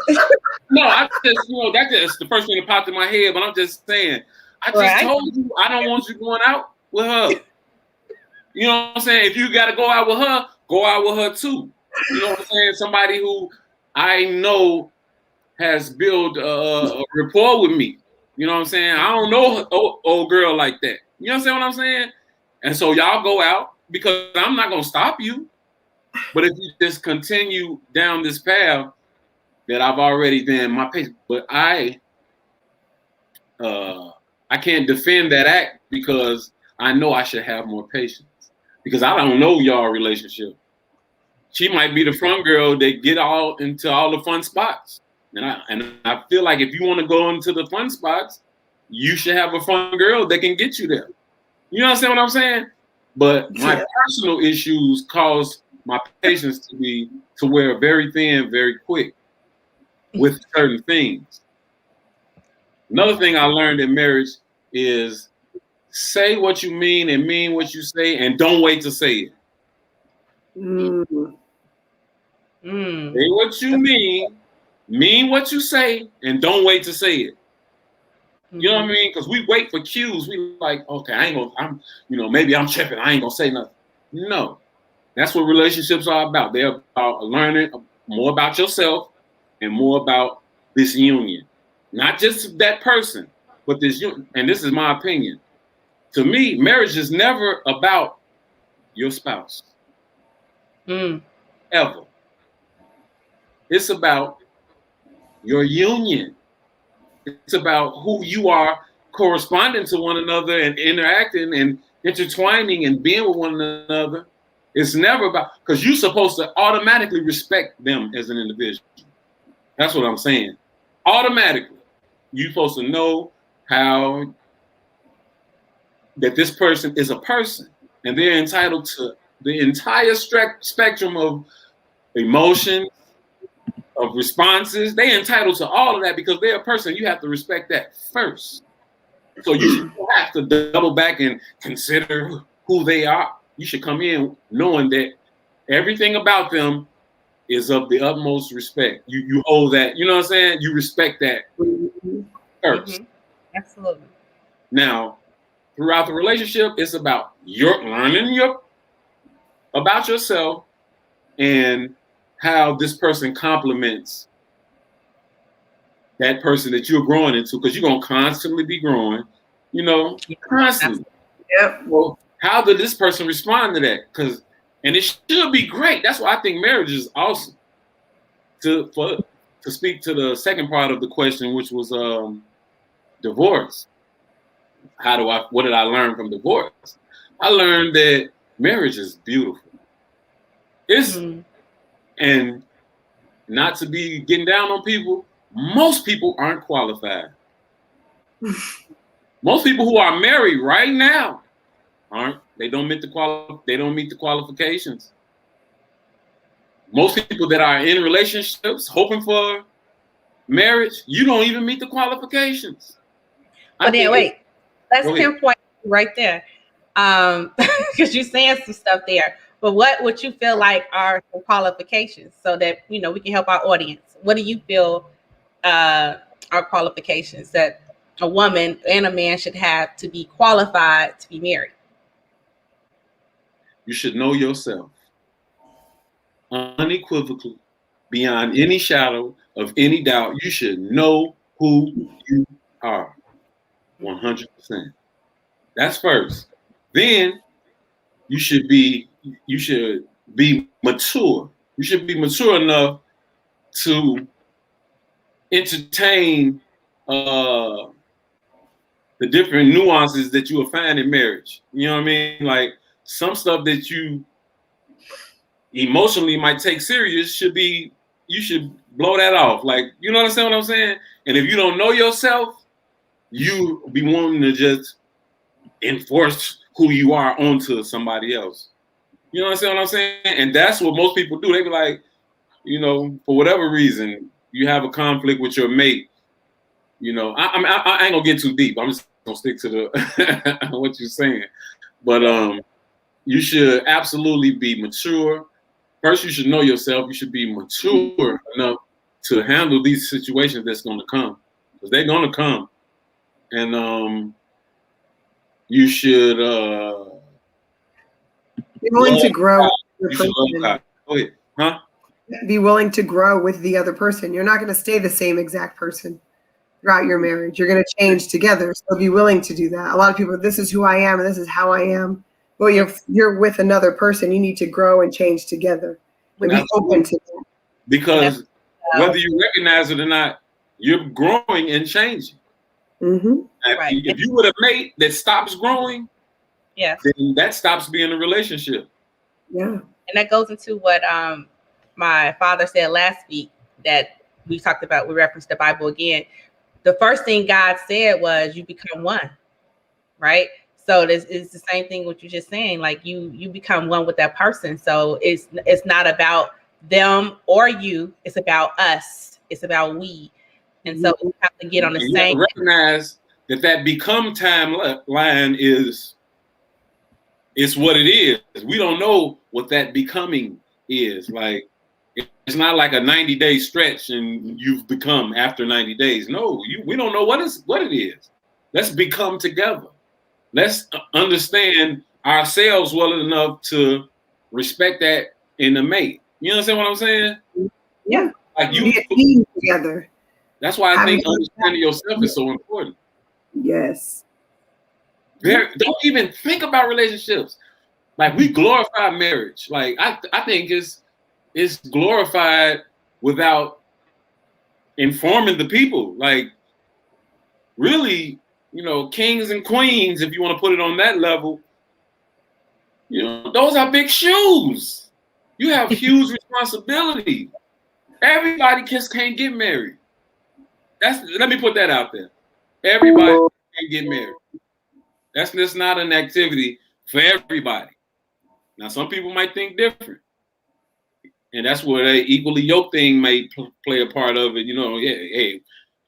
Speaker 3: No, I just, that's just the first thing that popped in my head, but I'm just saying, I just told you I don't want you going out with her. You know what I'm saying? If you got to go out with her too. You know what I'm saying? Somebody who I know has built a rapport with me. You know what I'm saying? I don't know old girl like that. You understand what I'm saying? And so y'all go out, because I'm not going to stop you. But if you just continue down this path that I've already been my patience, but I can't defend that act, because I know I should have more patience, because I don't know y'all relationship. She might be the front girl that get all into all the fun spots. And I feel like if you want to go into the fun spots, you should have a fun girl that can get you there. You understand what I'm saying? But my personal issues cause my patience to wear very thin, very quick with certain things. Another thing I learned in marriage is say what you mean and mean what you say, and don't wait to say it. Say what you mean what you say, and don't wait to say it. You know what I mean? Because we wait for cues. We like, okay, maybe I'm tripping. I ain't gonna say nothing. No, that's what relationships are about. They're about learning more about yourself and more about this union. Not just that person, but this union. And this is my opinion. To me, marriage is never about your spouse. Ever. It's about your union. It's about who you are corresponding to one another and interacting and intertwining and being with one another. It's never about, because you're supposed to automatically respect them as an individual. That's what I'm saying. Automatically. You're supposed to know how that this person is a person. and they're entitled to the entire spectrum of emotion, of responses. They're entitled to all of that because they're a person. You have to respect that first. So you should have to double back and consider who they are. You should come in knowing that everything about them is of the utmost respect. You hold that, you know what I'm saying? You respect that first.
Speaker 1: Absolutely.
Speaker 3: Now, throughout the relationship, it's about your learning about yourself and how this person complements that person that you're growing into, because you're gonna constantly be growing, constantly.
Speaker 2: Yep.
Speaker 3: Well, how did this person respond to that? And it should be great. That's why I think marriage is awesome. To speak to the second part of the question, which was divorce. What did I learn from divorce? I learned that marriage is beautiful. And not to be getting down on people, most people aren't qualified. Most people who are married right now aren't. They don't meet the qualifications. Most people that are in relationships hoping for marriage, you don't even meet the qualifications.
Speaker 1: But then wait, let's pinpoint right there. Because you're saying some stuff there. But what would you feel like are some qualifications so that we can help our audience? What do you feel are qualifications that a woman and a man should have to be qualified to be married?
Speaker 3: You should know yourself unequivocally, beyond any shadow of any doubt. You should know who you are 100%. That's first. Then you should be mature. You should be mature enough to entertain the different nuances that you will find in marriage. You know what I mean? Like some stuff that you emotionally might take serious you should blow that off. Like, you understand what I'm saying? And if you don't know yourself, you be wanting to just enforce who you are onto somebody else. You understand what I'm saying? And that's what most people do. They be like, for whatever reason, you have a conflict with your mate. I ain't gonna get too deep. I'm just gonna stick to the what you're saying. But you should absolutely be mature. First, you should know yourself. You should be mature enough to handle these situations that's gonna come, because they're gonna come. And you should
Speaker 2: be willing to grow.
Speaker 3: Go ahead. Huh?
Speaker 2: Be willing to grow with the other person. You're not going to stay the same exact person throughout your marriage. You're going to change together. So be willing to do that. A lot of people, this is who I am and this is how I am. Well, you're with another person. You need to grow and change together. But be open to that.
Speaker 3: Because whether you recognize it or not, you're growing and changing.
Speaker 2: Mm-hmm.
Speaker 3: If you with a mate that stops growing, then that stops being a relationship.
Speaker 2: Yeah.
Speaker 1: And that goes into what my father said last week that we talked about. We referenced the Bible again. The first thing God said was you become one, right? So this is the same thing what you're just saying. Like you become one with that person. So it's not about them or you. It's about us. It's about we. And so we have to get on the same.
Speaker 3: Recognize that become timeline is what it is. We don't know what that becoming is. Like, it's not like a 90-day stretch and you've become after 90 days. No, we don't know what it is. Let's become together. Let's understand ourselves well enough to respect that in the mate. You understand what I'm saying?
Speaker 2: Yeah.
Speaker 3: Like
Speaker 2: be a team together.
Speaker 3: That's why I think understanding yourself is so important.
Speaker 2: Yes.
Speaker 3: Don't even think about relationships. Like, we glorify marriage. Like, I think it's glorified without informing the people. Like, really, kings and queens, if you want to put it on that level, those are big shoes. You have huge responsibility. Everybody just can't get married. Let me put that out there. Everybody can't get married. That's just not an activity for everybody. Now, some people might think different. And that's where the equally yoked thing may play a part of it. You know, yeah, hey,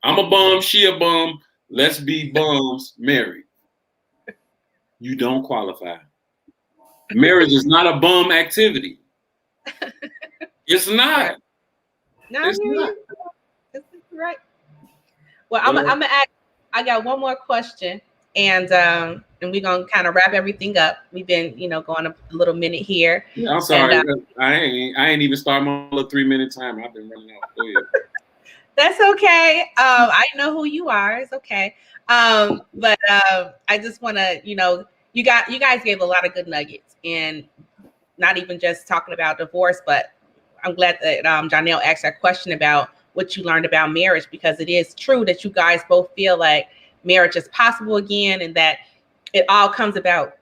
Speaker 3: I'm a bum, she a bum. Let's be bums married. You don't qualify. Marriage is not a bum activity. It's not.
Speaker 1: No,
Speaker 3: It's not.
Speaker 1: This is right. Well, I'm gonna ask. I got one more question, and we're gonna kind of wrap everything up. We've been, going a little minute here.
Speaker 3: Yeah, I'm sorry, I ain't even started my little 3-minute timer. I've been running off. Go ahead.
Speaker 1: That's okay. I know who you are. It's okay. But I just want to, you guys gave a lot of good nuggets, and not even just talking about divorce, but I'm glad that Janelle asked that question about what you learned about marriage, because it is true that you guys both feel like marriage is possible again, and that it all comes about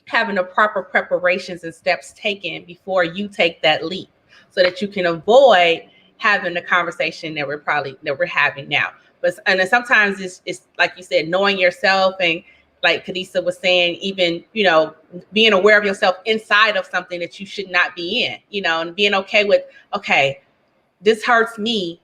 Speaker 1: having the proper preparations and steps taken before you take that leap, so that you can avoid having the conversation that we're having now. But and then sometimes it's like you said, knowing yourself, and like Carissa was saying, even being aware of yourself inside of something that you should not be in, and being okay with, okay, this hurts me,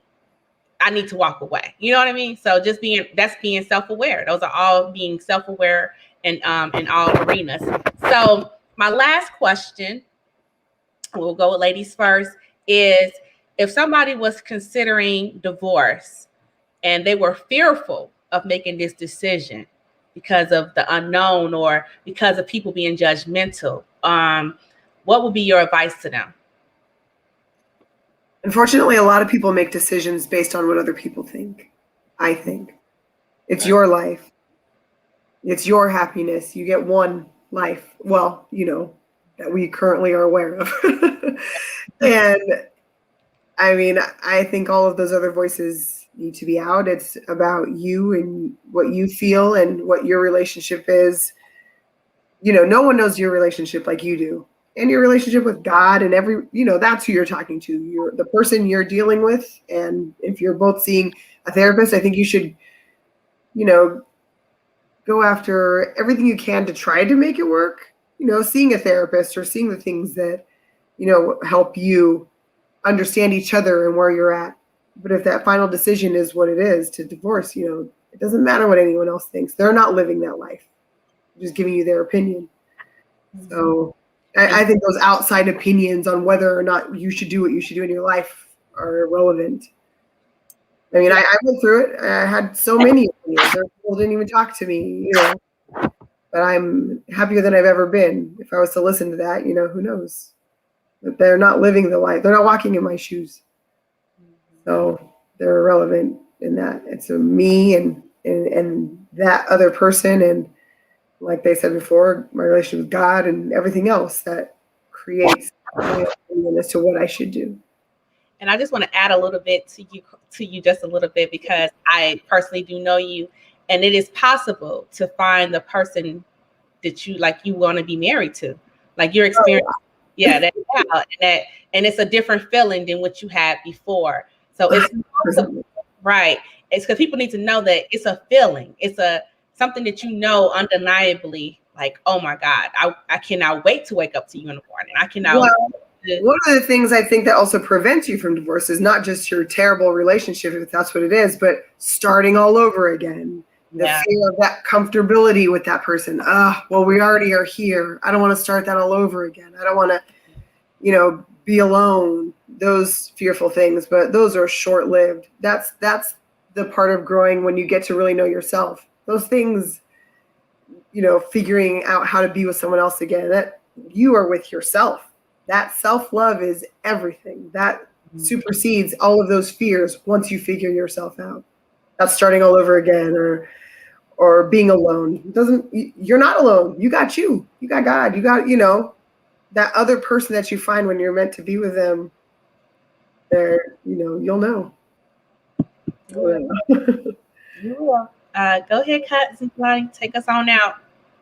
Speaker 1: I need to walk away. You know what I mean? So just being self-aware. Those are all being self-aware in all arenas. So my last question, we'll go with ladies first, is if somebody was considering divorce and they were fearful of making this decision because of the unknown or because of people being judgmental, what would be your advice to them?
Speaker 2: Unfortunately, a lot of people make decisions based on what other people think. I think it's your life. It's your happiness. You get one life. Well, that we currently are aware of. And I mean, I think all of those other voices need to be out. It's about you and what you feel and what your relationship is. No one knows your relationship like you do. And your relationship with God and that's who you're talking to. You're the person you're dealing with. And if you're both seeing a therapist, I think you should, go after everything you can to try to make it work. Seeing a therapist or seeing the things that, help you understand each other and where you're at. But if that final decision is what it is to divorce, it doesn't matter what anyone else thinks. They're not living that life. They're just giving you their opinion. So I think those outside opinions on whether or not you should do what you should do in your life are irrelevant. I mean, I went through it. I had so many opinions. People didn't even talk to me, but I'm happier than I've ever been. If I was to listen to that, who knows? But they're not living the life. They're not walking in my shoes. So they're irrelevant in that. It's me and that other person. And like they said before, my relationship with God and everything else that creates my opinion as to what I should do.
Speaker 1: And I just want to add a little bit to you just a little bit, because I personally do know you, and it is possible to find the person that you want to be married to, like your experience. And it's a different feeling than what you had before. So it's possible, right? It's because people need to know that it's a feeling. It's something that undeniably, like, oh my God, I cannot wait to wake up to you in the morning. I cannot.
Speaker 2: One of the things I think that also prevents you from divorce is not just your terrible relationship, if that's what it is, but starting all over again. The fear of that comfortability with that person. Well, we already are here. I don't want to start that all over again. I don't want to, be alone. Those fearful things, but those are short-lived. That's the part of growing when you get to really know yourself. Those things, figuring out how to be with someone else again, that you are with yourself. That self-love is everything. That supersedes all of those fears once you figure yourself out. That's starting all over again or being alone. You're not alone. You got you. You got God. You got, that other person that you find when you're meant to be with them. There, you'll know.
Speaker 1: You will. Go ahead, Cut. Somebody take us on out.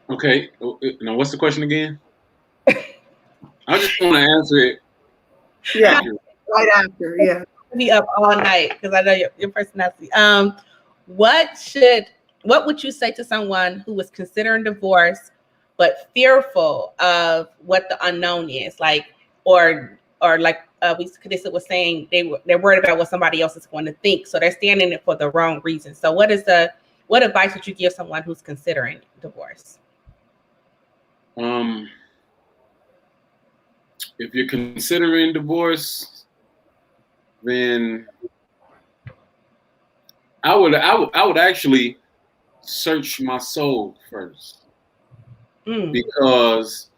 Speaker 3: Okay. Now, what's the question again? I just want to answer it.
Speaker 2: Yeah, right after. Yeah.
Speaker 1: Be up all night because I know your personality. What would you say to someone who was considering divorce but fearful of what the unknown is, like, or like Carissa was saying, they're worried about what somebody else is going to think, so they're standing it for the wrong reason. So what advice would you give someone who's considering divorce?
Speaker 3: If you're considering divorce, then I would actually search my soul first. Because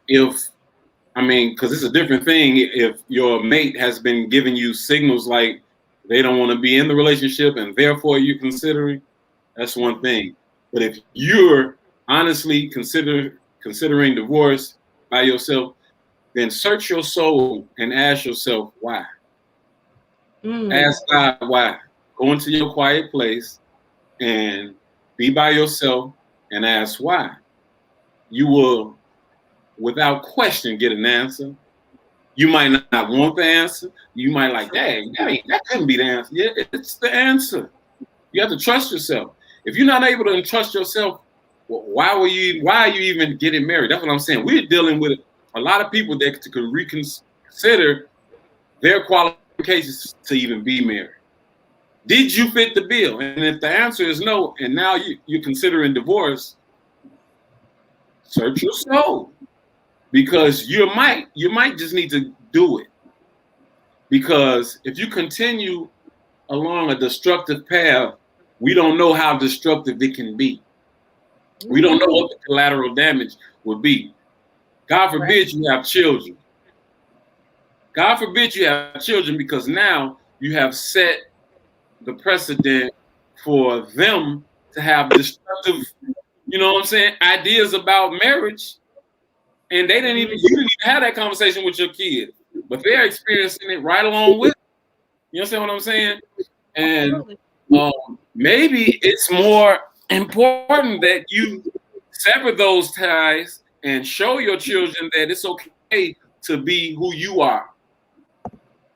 Speaker 3: because it's a different thing if your mate has been giving you signals like they don't want to be in the relationship and therefore you're considering, that's one thing. But if you're honestly considering divorce by yourself, then search your soul and ask yourself why. Ask God why. Go into your quiet place and be by yourself and ask why. You will, without question, get an answer. You might not want the answer. You might like, dang, that couldn't be the answer. Yeah, it's the answer. You have to trust yourself. If you're not able to trust yourself, why are you even getting married? That's what I'm saying. We're dealing with a lot of people that could reconsider their qualifications to even be married. Did you fit the bill? And if the answer is no, and now you're considering divorce, search your soul, because you might just need to do it. Because if you continue along a destructive path, we don't know how destructive it can be. We don't know what the collateral damage would be. God forbid you have children. God forbid you have children, because now you have set the precedent for them to have destructive, ideas about marriage. And you didn't even have that conversation with your kid, but they're experiencing it right along with it. You understand what I'm saying? And maybe it's more important that you sever those ties and show your children that it's okay to be who you are,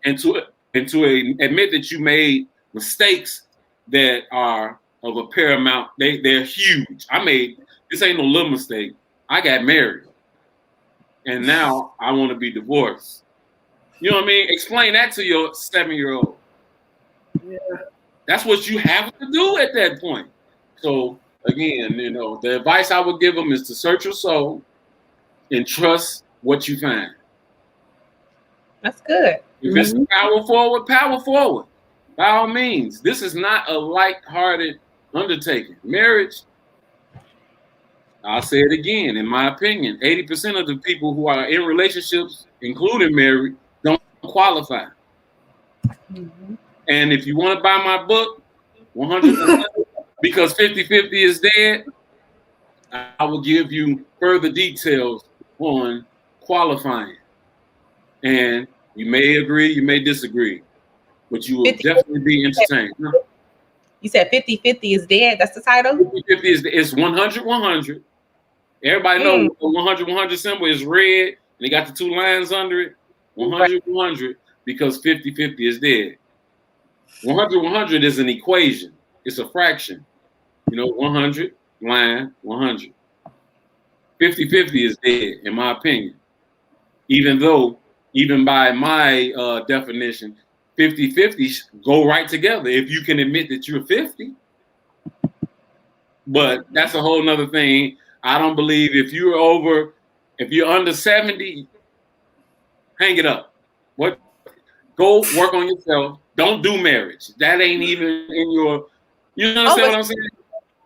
Speaker 3: and to admit that you made mistakes that are of a paramount. They're huge. This ain't no little mistake. I got married, and now I want to be divorced. You know what I mean? Explain that to your 7-year-old.
Speaker 2: Yeah.
Speaker 3: That's what you have to do at that point. So again, the advice I would give them is to search your soul and trust what you find.
Speaker 1: That's good.
Speaker 3: If it's power forward. By all means. This is not a light-hearted undertaking. Marriage, I'll say it again, in my opinion, 80% of the people who are in relationships, including married, don't qualify. And if you want to buy my book, 100%, because 50-50 is dead, I will give you further details on qualifying. And you may agree, you may disagree, but you will definitely be entertained.
Speaker 1: You said 50-50 is dead? That's the title?
Speaker 3: 50-50 is 100-100. Everybody knows the 100-100 symbol is red, and they got the 2 lines under it. 100-100, because 50-50 is dead. 100-100 is an equation. It's a fraction. 100, line, 100. 50-50 is dead, in my opinion. Even by my definition, 50-50 go right together if you can admit that you're 50. But that's a whole nother thing. I don't believe if you're under 70, hang it up. Go work on yourself. Don't do marriage. That ain't even in your, you understand what I'm saying?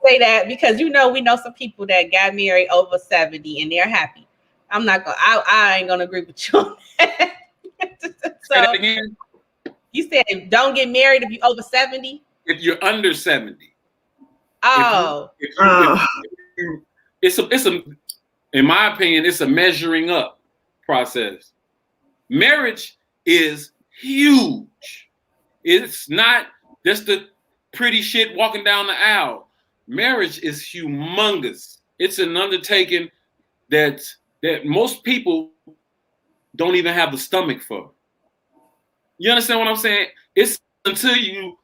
Speaker 1: Say that because we know some people that got married over 70 and they're happy. I ain't gonna agree with you on that.
Speaker 3: Say that again.
Speaker 1: You said don't get married if you're over 70?
Speaker 3: If you're under 70.
Speaker 1: Oh.
Speaker 3: It's a in my opinion, it's a measuring up process. Marriage is huge. It's not just the pretty shit walking down the aisle. Marriage is humongous. It's an undertaking that most people don't even have the stomach for. You understand what I'm saying? It's until you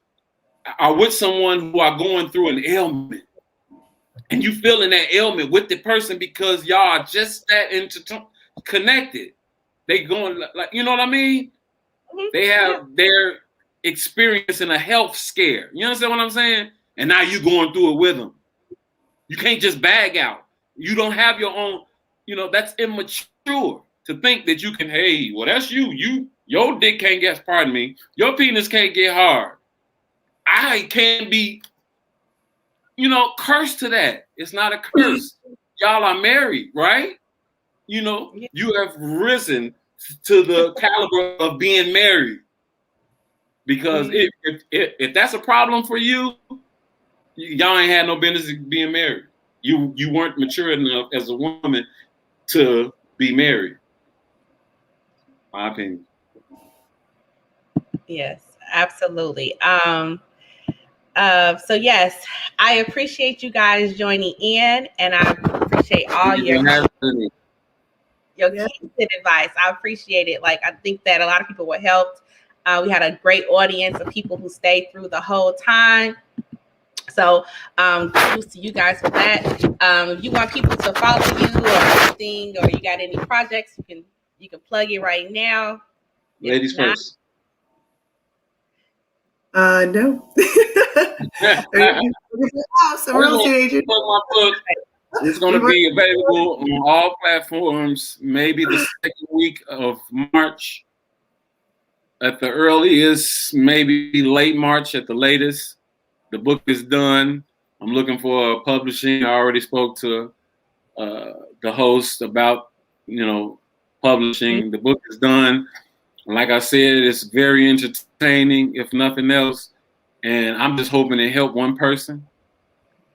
Speaker 3: are with someone who are going through an ailment and you feeling that ailment with the person because y'all are just that connected. They going like, you know what I mean?
Speaker 1: Mhm.
Speaker 3: They're experiencing a health scare. You understand what I'm saying? And now you going through it with them. You can't just bag out. You don't have your own, that's immature to think that you can, hey, well, that's your dick can't get, pardon me, your penis can't get hard. I can't be, cursed to that. It's not a curse. Y'all are married, right? You have risen to the caliber of being married. Because if that's a problem for you, y'all ain't had no business being married. You weren't mature enough as a woman to be married. My opinion.
Speaker 1: Yes, absolutely. So yes, I appreciate you guys joining in, and I appreciate all your key advice. I appreciate it. Like, I think that a lot of people were helped. We had a great audience of people who stayed through the whole time. So kudos to you guys for that. If you want people to follow you or anything, or you got any projects, you can plug it right now.
Speaker 3: Ladies first.
Speaker 2: No. Some real estate agent.
Speaker 3: My book. It's going to be available on all platforms, maybe the second week of March at the earliest, maybe late March at the latest. The book is done. I'm looking for publishing. I already spoke to the host about, publishing. The book is done. Like I said, it's very entertaining, if nothing else. And I'm just hoping to help one person,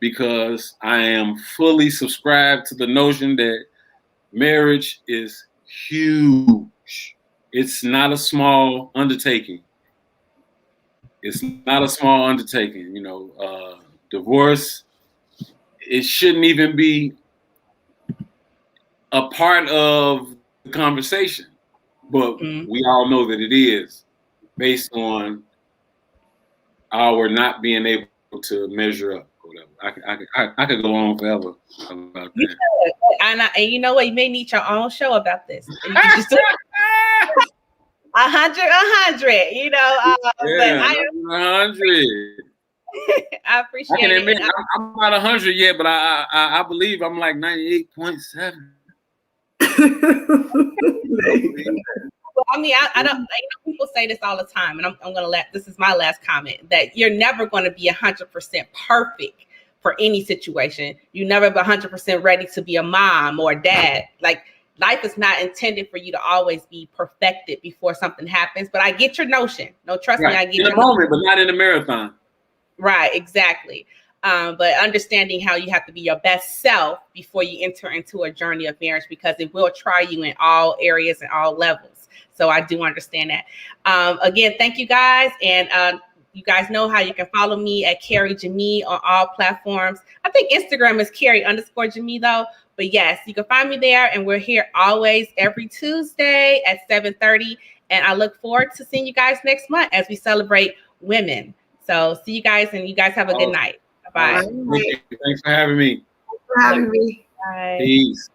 Speaker 3: because I am fully subscribed to the notion that marriage is huge. It's not a small undertaking. It's not a small undertaking. Divorce, it shouldn't even be a part of the conversation. But we all know that it is, based on our not being able to measure up. I could go on forever about that.
Speaker 1: And you know what? You may need your own show about this. You can just do 100. But I am
Speaker 3: 100.
Speaker 1: I appreciate it.
Speaker 3: I can admit I'm not 100 yet, but I believe I'm like 98.7.
Speaker 1: Well, I mean, I don't. People say this all the time, and I'm gonna this is my last comment, that you're never going to be 100% perfect for any situation. You never be 100% ready to be a mom or a dad. Like, life is not intended for you to always be perfected before something happens. But I get your notion. No, trust me, I get
Speaker 3: in a moment, but not in a marathon.
Speaker 1: Right, exactly. But understanding how you have to be your best self before you enter into a journey of marriage, because it will try you in all areas and all levels. So I do understand that. Again, thank you guys. And you guys know how you can follow me at Carrie Jemii on all platforms. I think Instagram is Carrie_Jemii though. But yes, you can find me there. And we're here always every Tuesday at 7:30. And I look forward to seeing you guys next month as we celebrate women. So see you guys, and you guys have a good night. Bye.
Speaker 3: Thanks for having me.
Speaker 2: Thanks for having me.
Speaker 1: Bye.
Speaker 3: Peace.